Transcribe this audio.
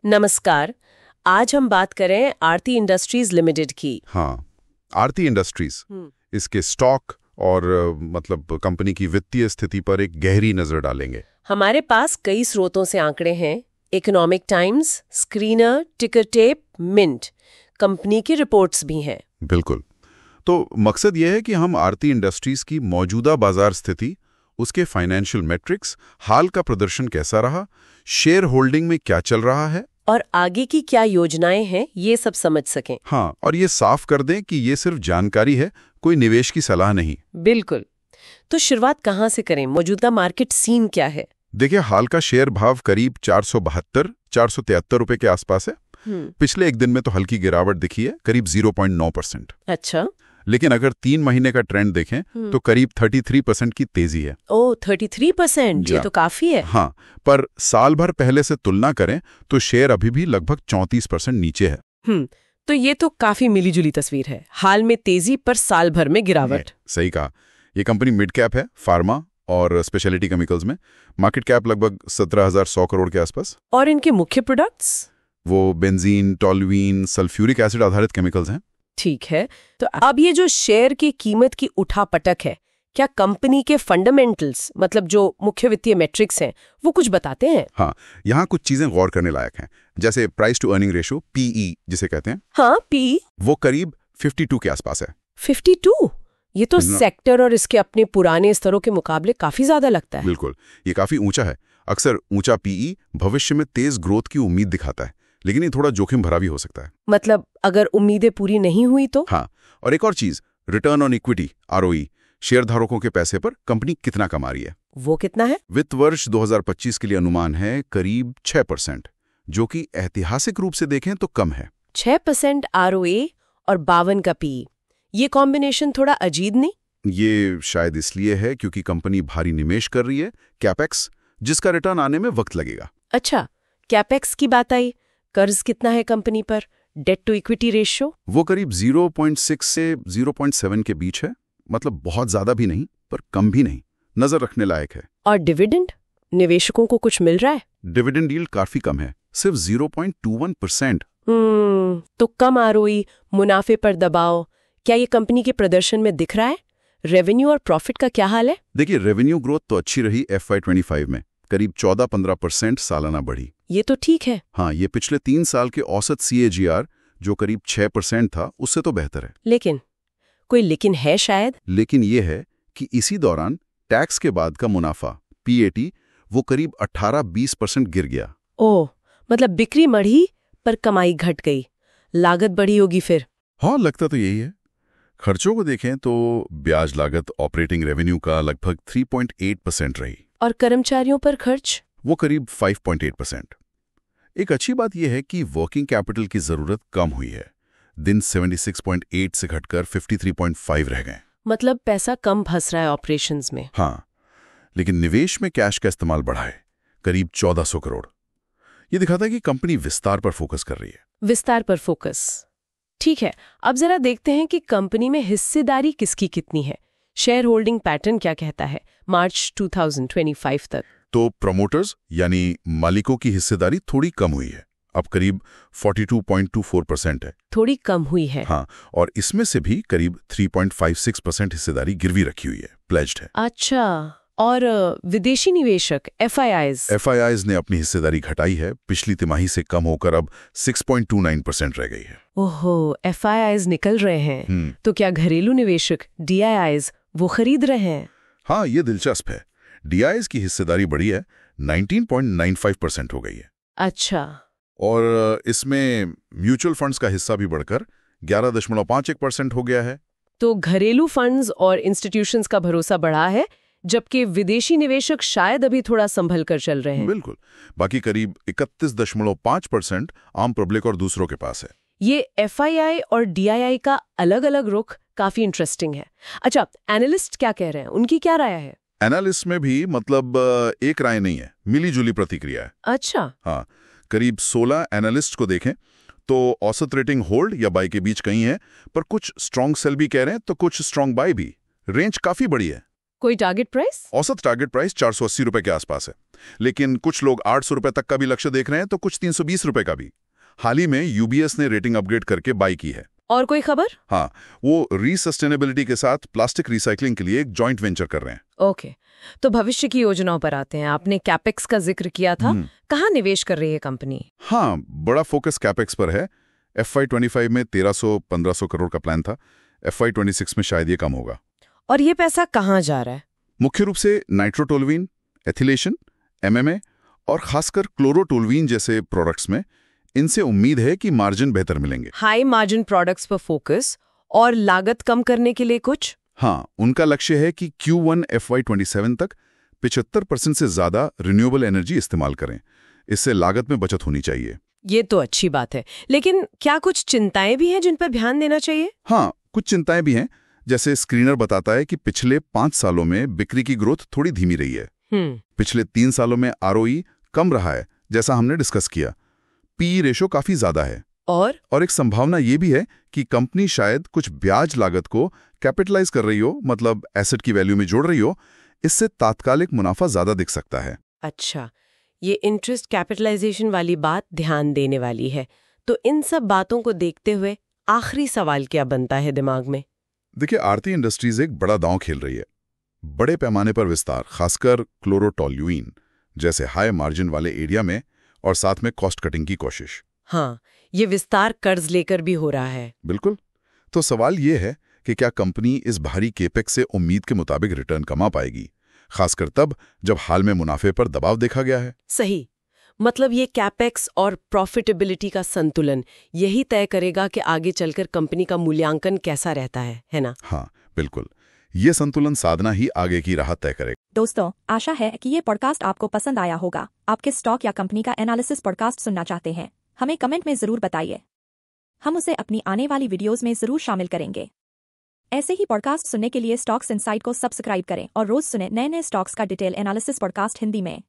नमस्कार। आज हम बात करें आरती इंडस्ट्रीज लिमिटेड की। हाँ, आरती इंडस्ट्रीज इसके स्टॉक और मतलब कंपनी की वित्तीय स्थिति पर एक गहरी नजर डालेंगे। हमारे पास कई स्रोतों से आंकड़े हैं, Economic Times, Screener, Ticker Tape, Mint, company की रिपोर्ट्स भी हैं। बिल्कुल। तो मकसद यह है कि हम आरती इंडस्ट्रीज की मौजूदा बाजार स्थिति, उसके फाइनेंशियल मैट्रिक्स, हाल का प्रदर्शन कैसा रहा, शेयर होल्डिंग में क्या चल रहा है और आगे की क्या योजनाएं हैं, ये सब समझ सकें। हाँ, और ये साफ कर दें कि ये सिर्फ जानकारी है, कोई निवेश की सलाह नहीं। बिल्कुल। तो शुरुआत कहाँ से करें? मौजूदा मार्केट सीन क्या है? देखिए, हाल का शेयर भाव करीब 472-473 रुपए के आसपास है। पिछले एक दिन में तो हल्की गिरावट दिखी है, करीब 0.9%। अच्छा। लेकिन अगर 3 महीने का ट्रेंड देखें तो करीब 33% की तेजी है। ओह, 33%, ये तो काफी है। हाँ, पर साल भर पहले से तुलना करें तो शेयर अभी भी लगभग 34% नीचे है। तो ये तो काफी मिलीजुली तस्वीर है, हाल में तेजी पर साल भर में गिरावट। सही कहा। ये कंपनी मिड कैप है, फार्मा और स्पेशलिटी केमिकल्स में। मार्केट कैप लगभग 17,100 करोड़ के आसपास। और इनके मुख्य प्रोडक्ट्स? वो बेंजीन, टॉल्यूइन, सल्फ्यूरिक एसिड आधारित केमिकल्स हैं। ठीक है। तो अब ये जो शेयर की कीमत की उठापटक है, क्या कंपनी के फंडामेंटल्स, मतलब जो मुख्य वित्तीय मैट्रिक्स हैं, वो कुछ बताते हैं? हाँ, यहाँ कुछ चीजें गौर करने लायक हैं, जैसे price to earning ratio, PE जिसे कहते हैं। हाँ, पी वो करीब 52 के आसपास है। 52? ये तो सेक्टर और इसके अपने पुराने स्तरों के मुकाबले काफी ज्यादा लगता है। बिल्कुल, ये काफी ऊंचा है। अक्सर ऊंचा पीई भविष्य में तेज ग्रोथ की उम्मीद दिखाता है, लेकिन ये थोड़ा जोखिम भरा भी हो सकता है। मतलब अगर उम्मीदें पूरी नहीं हुई तो? हाँ, और एक और चीज, रिटर्न ऑन इक्विटी, आरओई, शेयरधारकों के पैसे पर कंपनी कितना कमा रही है। वो कितना है? वित्त वर्ष 2025 के लिए अनुमान है करीब 6%, जो कि ऐतिहासिक रूप से देखें तो कम है। 6% आरओए और 52 का पी, ये कॉम्बिनेशन थोड़ा अजीब नहीं? ये शायद इसलिए है क्योंकि कंपनी भारी निवेश कर रही है, कैपेक्स, जिसका रिटर्न आने में वक्त लगेगा। अच्छा, कैपेक्स की बात आई। कर्ज कितना है कंपनी पर? Debt to equity ratio? वो करीब 0.6 से 0.7 के बीच है। मतलब बहुत ज्यादा भी नहीं, पर कम भी नहीं, नजर रखने लायक है। और डिविडेंड? निवेशकों को कुछ मिल रहा है? डिविडेंड यील्ड काफी कम है, सिर्फ 0.21%। तो कम आरओई, मुनाफे पर दबाव, क्या ये कंपनी के प्रदर्शन में दिख रहा है? रेवेन्यू और प्रॉफिट का क्या हाल है? देखिए, रेवेन्यू ग्रोथ तो अच्छी रही FY25 में, करीब 14-15% सालाना बढ़ी। ये तो ठीक है। हाँ, ये पिछले 3 साल के औसत CAGR जो करीब 6% था, उससे तो बेहतर है। लेकिन कोई लेकिन है शायद? लेकिन ये है कि इसी दौरान टैक्स के बाद का मुनाफा, PAT, वो करीब 18-20% गिर गया। ओह, मतलब बिक्री बढ़ी पर कमाई घट गई, लागत बढ़ी होगी फिर? हाँ, लगता तो यही है। खर्चों को देखें तो ब्याज लागत ऑपरेटिंग रेवेन्यू का लगभग 3.8% रही। और कर्मचारियों पर खर्च? वो करीब 5.8%। एक अच्छी बात यह है कि वर्किंग कैपिटल की जरूरत कम हुई है। दिन 76.8 से घटकर 53.5 रह गए। मतलब पैसा कम फंस रहा है ऑपरेशंस में। हाँ, लेकिन निवेश में कैश का इस्तेमाल बढ़ा है, करीब 1400 करोड़। ये दिखाता है कि कंपनी विस्तार पर फोकस कर रही है। विस्तार पर फोकस, ठीक है। अब जरा देखते हैं कि कंपनी में हिस्सेदारी किसकी कितनी है। शेयर होल्डिंग पैटर्न क्या कहता है मार्च 2025 तक? तो प्रमोटर्स यानी मालिकों की हिस्सेदारी थोड़ी कम हुई है, अब करीब 42.24% है। थोड़ी कम हुई है? हाँ, और इसमें से भी करीब 3.56% हिस्सेदारी गिरवी रखी हुई है, प्लेज्ड है। अच्छा, और विदेशी निवेशक FIIs ने अपनी हिस्सेदारी घटाई है, पिछली तिमाही से कम होकर अब 6.29% रह गई है। ओहो, FIIs निकल रहे हैं। तो क्या घरेलू निवेशक DIIs वो खरीद रहे हैं? हाँ, ये दिलचस्प है। DIIs की हिस्सेदारी बढ़ी है, 19.95% हो गई है। अच्छा। और इसमें म्यूचुअल फंड्स का हिस्सा भी बढ़कर 11.51% हो गया है। तो घरेलू फंड्स और इंस्टीट्यूशंस का भरोसा बढ़ा है, जबकि विदेशी निवेशक शायद अभी थोड़ा संभल कर चल रहे हैं। बिल्कुल, बाकी करीब 31.5% आम पब्लिक और दूसरों के पास है। ये FII और DII का अलग अलग रुख काफी इंटरेस्टिंग है। अच्छा, एनालिस्ट क्या कह रहे हैं, उनकी क्या राय है? एनालिस्ट में भी मतलब एक राय नहीं है, मिली-जुली प्रतिक्रिया है। अच्छा। हाँ, करीब 16 एनालिस्ट को देखें तो औसत रेटिंग होल्ड या बाय के बीच कहीं है, पर कुछ स्ट्रॉन्ग सेल भी कह रहे हैं तो कुछ स्ट्रॉन्ग बाय भी। रेंज काफी बड़ी है। कोई टारगेट प्राइस? औसत टारगेट प्राइस 480 रुपए के आसपास है, लेकिन कुछ लोग 800 रुपए तक का भी लक्ष्य देख रहे हैं, तो कुछ 320 रुपए का भी। हाल ही में यूबीएस ने रेटिंग अपग्रेड करके बाई की है। और कोई खबर? हाँ, वो रीसस्टेनेबिलिटी के साथ प्लास्टिक रिसाइकलिंग के लिए एक जॉइंट वेंचर कर रहे हैं। ओके, तो भविष्य की योजनाओं पर आते हैं। आपने कैपेक्स का जिक्र किया था, कहाँ निवेश कर रही है कंपनी? हाँ, बड़ा फोकस कैपेक्स पर है। FY25 में 1300-1500 करोड़ का प्लान था। FY26 में शायद ये कम होगा। और ये पैसा कहाँ जा रहा है? मुख्य रूप से नाइट्रोटोलुईन, एथिलेशन, MMA और खासकर क्लोरोटोलुईन जैसे प्रोडक्ट्स में। इनसे उम्मीद है कि मार्जिन बेहतर मिलेंगे। हाई मार्जिन प्रोडक्ट्स पर फोकस और लागत कम करने के लिए कुछ? हाँ, उनका लक्ष्य है कि Q1 FY27 तक 75% से ज्यादा रिन्यूएबल एनर्जी इस्तेमाल करें। इससे लागत में बचत होनी चाहिए। ये तो अच्छी बात है, लेकिन क्या कुछ चिंताएं भी हैं जिन पर ध्यान देना चाहिए? हाँ, कुछ चिंताएं भी हैं। जैसे स्क्रीनर बताता है कि पिछले 5 सालों में बिक्री की ग्रोथ थोड़ी धीमी रही है। पिछले 3 सालों में ROE कम रहा है, जैसा हमने डिस्कस किया। PE रेशो काफी ज्यादा है। और एक संभावना ये भी है कि कंपनी शायद कुछ ब्याज लागत को कैपिटलाइज कर रही हो, मतलब एसेट की वैल्यू में जोड़ रही हो। इससे तात्कालिक मुनाफा ज्यादा दिख सकता है। अच्छा, ये इंटरेस्ट कैपिटलाइजेशन वाली बात ध्यान देने वाली है। तो इन सब बातों को देखते हुए आखिरी सवाल क्या बनता है दिमाग में? देखिए, आरती इंडस्ट्रीज एक बड़ा दांव खेल रही है। बड़े पैमाने पर विस्तार, खासकर क्लोरोटोलुईन जैसे हाई मार्जिन वाले एरिया में, और साथ में कॉस्ट कटिंग की कोशिश। हाँ, ये विस्तार कर्ज लेकर भी हो रहा है। बिल्कुल। तो सवाल ये है कि क्या कंपनी इस भारी केपेक्स से उम्मीद के मुताबिक रिटर्न कमा पाएगी, खासकर तब जब हाल में मुनाफे पर दबाव देखा गया है। सही, मतलब ये कैपेक्स और प्रॉफिटेबिलिटी का संतुलन यही तय करेगा कि आगे चलकर कंपनी का मूल्यांकन कैसा रहता है ना? हाँ, बिल्कुल। ये संतुलन साधना ही आगे की राह तय करेगा। दोस्तों, आशा है कि ये पॉडकास्ट आपको पसंद आया होगा। आपके स्टॉक या कंपनी का एनालिसिस पॉडकास्ट सुनना चाहते हैं? हमें कमेंट में जरूर बताइए। हम उसे अपनी आने वाली वीडियोस में जरूर शामिल करेंगे। ऐसे ही पॉडकास्ट सुनने के लिए स्टॉक्स इनसाइट को सब्सक्राइब करें और रोज सुने नए नए स्टॉक्स का डिटेल एनालिसिस पॉडकास्ट हिंदी में।